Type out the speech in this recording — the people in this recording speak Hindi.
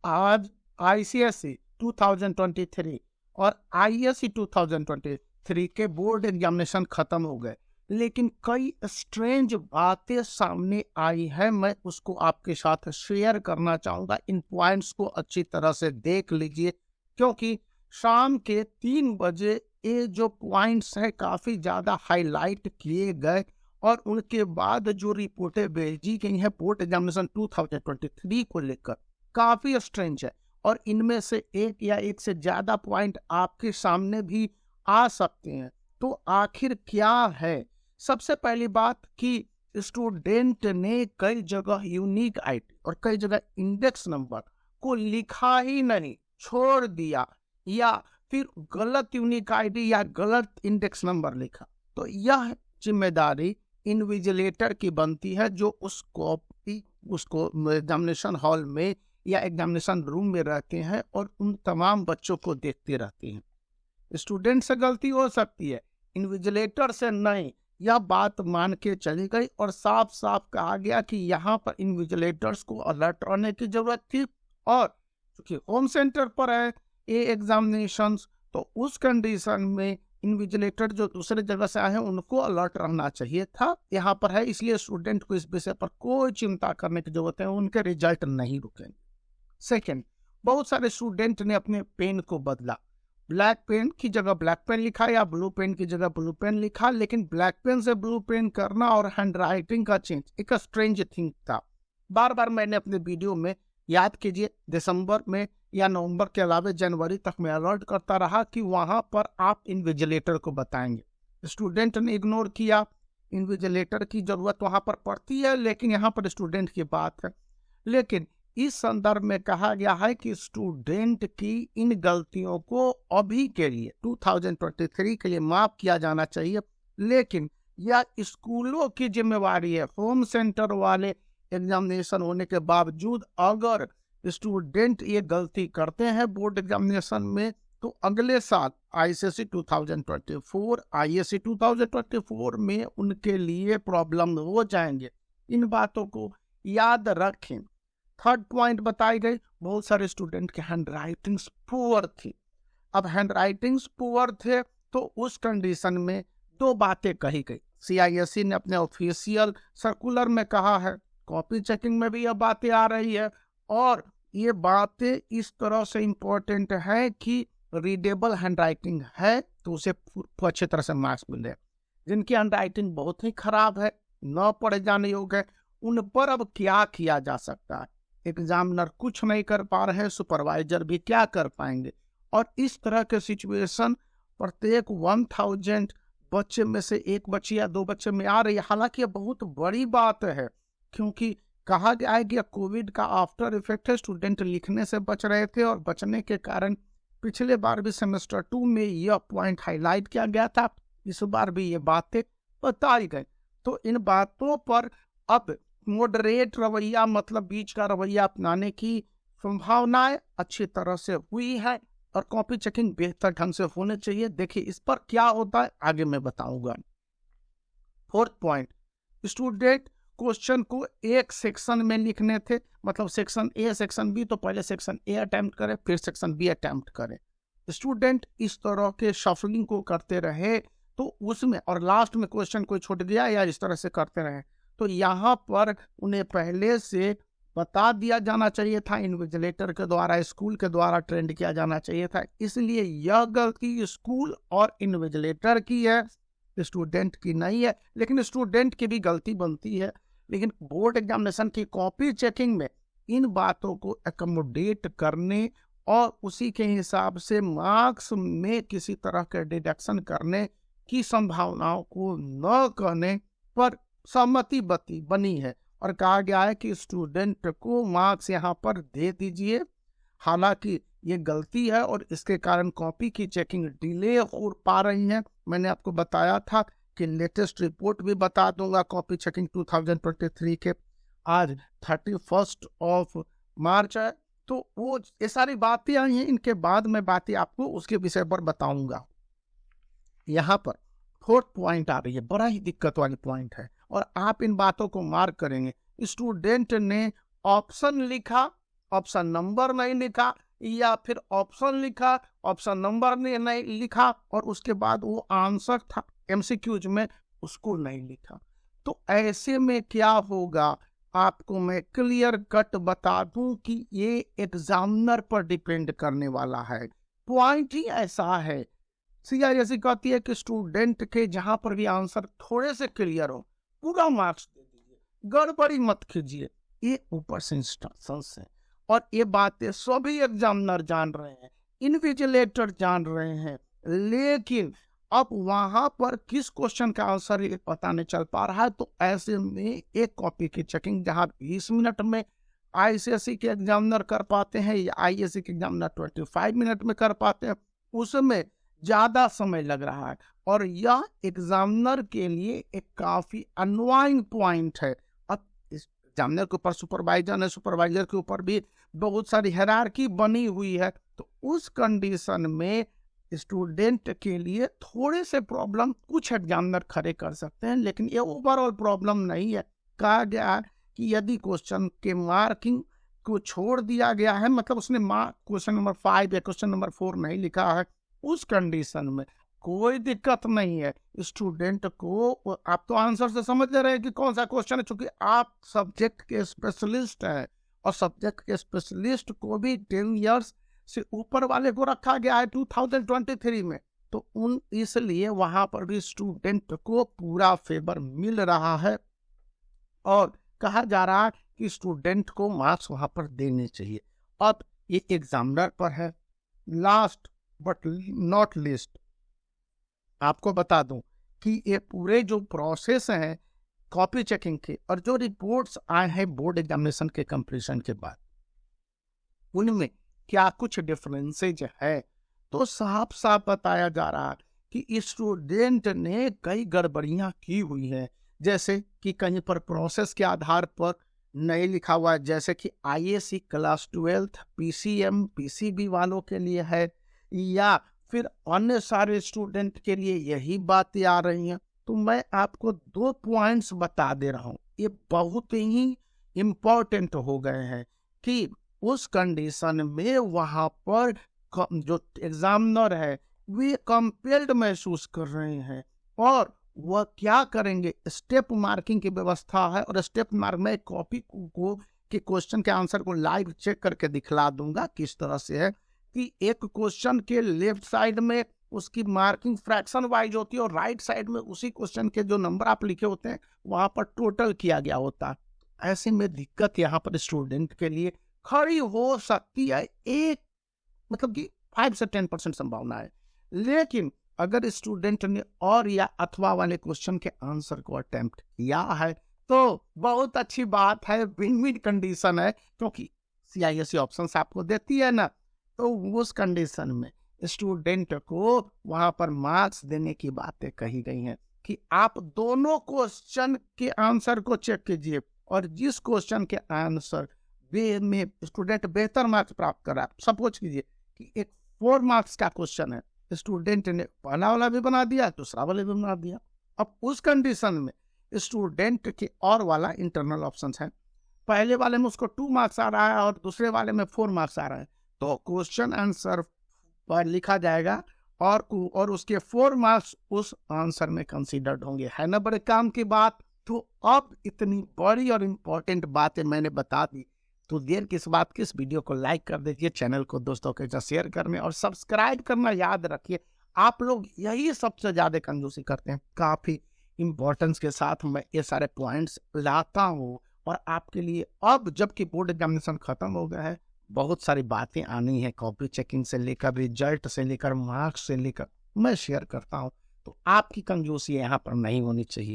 आज आईसीएसई 2023 और आईएससी 2023 के बोर्ड एग्जामिनेशन खत्म हो गए, लेकिन कई स्ट्रेंज बातें सामने आई है। मैं उसको आपके साथ शेयर करना चाहूँगा। इन पॉइंट्स को अच्छी तरह से देख लीजिए, क्योंकि शाम के 3 बजे ये जो पॉइंट्स हैं काफ़ी ज़्यादा हाईलाइट किए गए और उनके बाद जो रिपोर्टें भेजी गई हैं बोर्ड एग्जामिनेशन 2023 को लेकर काफ़ी स्ट्रेंज है और इनमें से एक या एक से ज़्यादा पॉइंट आपके सामने भी आ सकते हैं। तो आखिर क्या है? सबसे पहली बात कि स्टूडेंट ने कई जगह यूनिक आईडी और कई जगह इंडेक्स नंबर को लिखा ही नहीं, छोड़ दिया, या फिर गलत यूनिक आईडी या गलत इंडेक्स नंबर लिखा। तो यह जिम्मेदारी इन्विजिलेटर की बनती है, जो उस कॉपी उसको एग्जामिनेशन हॉल में या एग्जामिनेशन रूम में रहते हैं और उन तमाम बच्चों को देखते रहते हैं। स्टूडेंट से गलती हो सकती है, इन्विजिलेटर से नहीं। यह बात मान के चली गई और साफ साफ कहा गया कि यहाँ पर इन्विजिलेटर्स को अलर्ट रहने की जरूरत थी। और क्योंकि होम सेंटर पर है ये एग्जामिनेशन, तो उस कंडीशन में इन्विजिलेटर जो दूसरे जगह से आए हैं उनको अलर्ट रहना चाहिए था। यहाँ पर है, इसलिए स्टूडेंट को इस विषय पर कोई चिंता करने की जरूरत है, उनके रिजल्ट नहीं रुकेंगे। सेकेंड, बहुत सारे स्टूडेंट ने अपने पेन को बदला, ब्लैक पेन की जगह ब्लैक पेन लिखा या ब्लू पेन की जगह ब्लू पेन लिखा, लेकिन ब्लैक पेन से ब्लू पेन करना और हैंड राइटिंग का चेंज एक स्ट्रेंज थिंग था। बार बार मैंने अपने वीडियो में, याद कीजिए, दिसंबर में या नवंबर के अलावा जनवरी तक मैं अलर्ट करता रहा कि वहां पर आप इन्विजिलेटर को बताएंगे। स्टूडेंट ने इग्नोर किया। इन्विजिलेटर की जरूरत वहां पर पड़ती है, लेकिन यहाँ पर स्टूडेंट की बात है। लेकिन इस संदर्भ में कहा गया है कि स्टूडेंट की इन गलतियों को अभी के लिए 2023 के लिए माफ किया जाना चाहिए, लेकिन यह स्कूलों की जिम्मेवारी है। होम सेंटर वाले एग्जामिनेशन होने के बावजूद अगर स्टूडेंट ये गलती करते हैं बोर्ड एग्जामिनेशन में, तो अगले साल आईसीएसई 2024 आईएससी 2024 में उनके लिए प्रॉब्लम हो जाएंगे। इन बातों को याद रखें। थर्ड पॉइंट बताई गई, बहुत सारे स्टूडेंट के हैंड राइटिंग्स पुअर थी। अब हैंड राइटिंग्स पुअर थे तो उस कंडीशन में दो बातें कही गई। सीआईएससी ने अपने ऑफिशियल सर्कुलर में कहा है, कॉपी चेकिंग में भी यह बातें आ रही है, और ये बातें इस तरह से इम्पोर्टेंट है कि रीडेबल हैंड राइटिंग है तो उसे अच्छी तरह से मार्क्स मिले। जिनकी हैंड राइटिंग बहुत ही खराब है, न पढ़े जाने योग्य है, उन पर अब क्या किया जा सकता है? एग्जामिनर कुछ नहीं कर पा रहे हैं, सुपरवाइजर भी क्या कर पाएंगे? और इस तरह के सिचुएशन प्रत्येक 1000 बच्चे में से एक बच्चे या दो बच्चे में आ रही है। हालांकि यह बहुत बड़ी बात है, क्योंकि कहा गया है कि कोविड का आफ्टर इफेक्ट है। स्टूडेंट लिखने से बच रहे थे और बचने के कारण पिछले बार भी सेमेस्टर 2 में यह पॉइंट हाईलाइट किया गया था, इस बार भी ये बातें बताई गई। तो इन बातों पर अब मॉडरेट रवैया, मतलब बीच का रवैया अपनाने की संभावनाएं अच्छी तरह से हुई है और कॉपी चेकिंग बेहतर ढंग से होने चाहिए। देखिए इस पर क्या होता है आगे मैं बताऊंगा। फोर्थ पॉइंट, स्टूडेंट क्वेश्चन को एक सेक्शन में लिखने थे, मतलब सेक्शन ए सेक्शन बी, तो पहले सेक्शन ए अटेम्प्ट करे फिर सेक्शन बी अटेम्प्ट करे। स्टूडेंट इस तरह के शफलिंग को करते रहे तो उसमें, और लास्ट में क्वेश्चन कोई छूट गया या इस तरह से करते रहे, तो यहाँ पर उन्हें पहले से बता दिया जाना चाहिए था, इन्विजिलेटर के द्वारा, स्कूल के द्वारा ट्रेंड किया जाना चाहिए था। इसलिए यह गलती स्कूल और इन्विजिलेटर की है, स्टूडेंट की नहीं है। लेकिन स्टूडेंट की भी गलती बनती है, लेकिन बोर्ड एग्जामिनेशन की कॉपी चेकिंग में इन बातों को एकोमोडेट करने और उसी के हिसाब से मार्क्स में किसी तरह के डिडक्शन करने की संभावनाओं को न करने पर सहमति बनी है और कहा गया है कि स्टूडेंट को मार्क्स यहाँ पर दे दीजिए। हालांकि ये गलती है और इसके कारण कॉपी की चेकिंग डिले हो पा रही है। मैंने आपको बताया था कि लेटेस्ट रिपोर्ट भी बता दूंगा कॉपी चेकिंग 2023 के। आज 31 मार्च है, तो वो ये सारी बातें आई हैं, इनके बाद मैं बातें आपको उसके विषय पर बताऊंगा। यहाँ पर फोर्थ पॉइंट आ रही है, बड़ा ही दिक्कत वाली पॉइंट है और आप इन बातों को मार्क करेंगे। स्टूडेंट ने ऑप्शन लिखा ऑप्शन नंबर नहीं लिखा, या फिर ऑप्शन लिखा, ऑप्शन नंबर ने नहीं लिखा, और उसके बाद वो आंसर था एमसीक्यूज में उसको नहीं लिखा। तो ऐसे में क्या होगा, आपको मैं क्लियर कट बता दूं कि ये एग्जामिनर पर डिपेंड करने वाला है। पॉइंट ही ऐसा है, सीआईएससी कहती है कि स्टूडेंट के जहां पर भी आंसर थोड़े से क्लियर हो पूरा मार्क्स दे दीजिए, गड़बड़ी मत कीजिए। ये ऊपर से इंस्ट्रक्शंस है, और ये बातें सभी एग्जामिनर जान रहे हैं, इन्विजिलेटर जान रहे हैं, लेकिन अब वहां पर किस क्वेश्चन का आंसर ये पता नहीं चल पा रहा है। तो ऐसे में एक कॉपी की चेकिंग जहां 20 मिनट में आईसीएसई के एग्जामिनर कर पाते हैं या आईएससी के एग्जामिनर 25 मिनट में कर पाते हैं, उसमें ज्यादा समय लग रहा है, और यह एग्जामिनर के लिए एक काफी अनवाइंग पॉइंट है। अब इस एग्जामिनर के ऊपर सुपरवाइजर है, सुपरवाइजर के ऊपर भी बहुत सारी हायरार्की बनी हुई है। तो उस कंडीशन में स्टूडेंट के लिए थोड़े से प्रॉब्लम कुछ एग्जामिनर खड़े कर सकते हैं, लेकिन ये ओवरऑल प्रॉब्लम नहीं है। कहा गया है कि यदि क्वेश्चन के मार्किंग को छोड़ दिया गया है, मतलब उसने क्वेश्चन नंबर 5 या क्वेश्चन नंबर 4 नहीं लिखा है, उस कंडीशन में कोई दिक्कत नहीं है स्टूडेंट को। आप तो आंसर से समझ ले रहे हैं कि कौन सा क्वेश्चन है, चूंकि आप सब्जेक्ट के स्पेशलिस्ट हैं, और सब्जेक्ट के स्पेशलिस्ट को भी 10 इयर्स से ऊपर वाले को रखा गया है 2023 में। तो इसलिए वहां पर भी स्टूडेंट को पूरा फेवर मिल रहा है, और कहा जा रहा है कि स्टूडेंट को मार्क्स वहां पर देने चाहिए। अब ये एग्जामिनर पर है। लास्ट बट नॉट लीस्ट आपको बता दूं कि ये पूरे जो प्रोसेस है कॉपी चेकिंग के, और जो रिपोर्ट्स आए हैं बोर्ड एग्जामिनेशन के कंप्लीशन के बाद, उनमें क्या कुछ डिफरेंसेज है। तो साफ साफ बताया जा रहा है कि स्टूडेंट ने कई गड़बड़ियां की हुई हैं, जैसे कि कहीं पर प्रोसेस के आधार पर नहीं लिखा हुआ है, जैसे कि आईएससी क्लास 12 पीसीएम पीसीबी वालों के लिए है, या फिर अन्य सारे स्टूडेंट के लिए यही बातें आ रही हैं। तो मैं आपको 2 पॉइंट्स बता दे रहा हूँ, ये बहुत ही इम्पोर्टेंट हो गए हैं कि उस कंडीशन में वहां पर जो एग्जामिनर है वे कंपेल्ड महसूस कर रहे हैं, और वह क्या करेंगे, स्टेप मार्किंग की व्यवस्था है, और स्टेप मार्क में कॉपी को के क्वेश्चन के आंसर को लाइव चेक करके दिखला दूंगा किस तरह से है कि एक क्वेश्चन के लेफ्ट साइड में उसकी मार्किंग फ्रैक्शन वाइज होती है, और राइट साइड में उसी क्वेश्चन के जो नंबर आप लिखे होते हैं वहां पर टोटल किया गया होता है। ऐसे में दिक्कत यहाँ पर स्टूडेंट के लिए खड़ी हो सकती है, एक मतलब कि 5 से 10% संभावना है। लेकिन अगर स्टूडेंट ने और या अथवा वाले क्वेश्चन के आंसर को अटेम्प्ट किया है तो बहुत अच्छी बात है, विन विन कंडीशन है, क्योंकि सीआईएससी ऑप्शंस आपको देती है ना। तो उस कंडीशन में स्टूडेंट को वहां पर मार्क्स देने की बातें कही गई हैं कि आप दोनों क्वेश्चन के आंसर को चेक कीजिए, और जिस क्वेश्चन के आंसर में स्टूडेंट बेहतर मार्क्स प्राप्त कर रहा है, सपोज कीजिए कि एक 4 मार्क्स का क्वेश्चन है, स्टूडेंट ने पहला वाला भी बना दिया, दूसरा वाला भी बना दिया। अब उस कंडीशन में स्टूडेंट के और वाला इंटरनल ऑप्शंस है, पहले वाले में उसको 2 मार्क्स आ रहा है और दूसरे वाले में 4 मार्क्स आ रहा है, तो क्वेश्चन आंसर पर लिखा जाएगा और उसके 4 मार्क्स उस आंसर में कंसीडर्ड होंगे। है ना बड़े काम की बात। तो अब इतनी बड़ी और इम्पोर्टेंट बातें मैंने बता दी, तो देर किस बात की, इस वीडियो को लाइक कर दीजिए, चैनल को दोस्तों के साथ शेयर करने और सब्सक्राइब करना याद रखिए। आप लोग यही सबसे ज्यादा कंजूसी करते हैं, काफी इंपॉर्टेंस के साथ मैं ये सारे पॉइंट्स लाता हूँ, और आपके लिए अब जबकि बोर्ड एग्जामिनेशन खत्म हो गया है, बहुत सारी बातें आनी है, कॉपी चेकिंग से लेकर रिजल्ट से लेकर मार्क्स से लेकर मैं शेयर करता हूँ। तो आपकी कंजूसी यहाँ पर नहीं होनी चाहिए।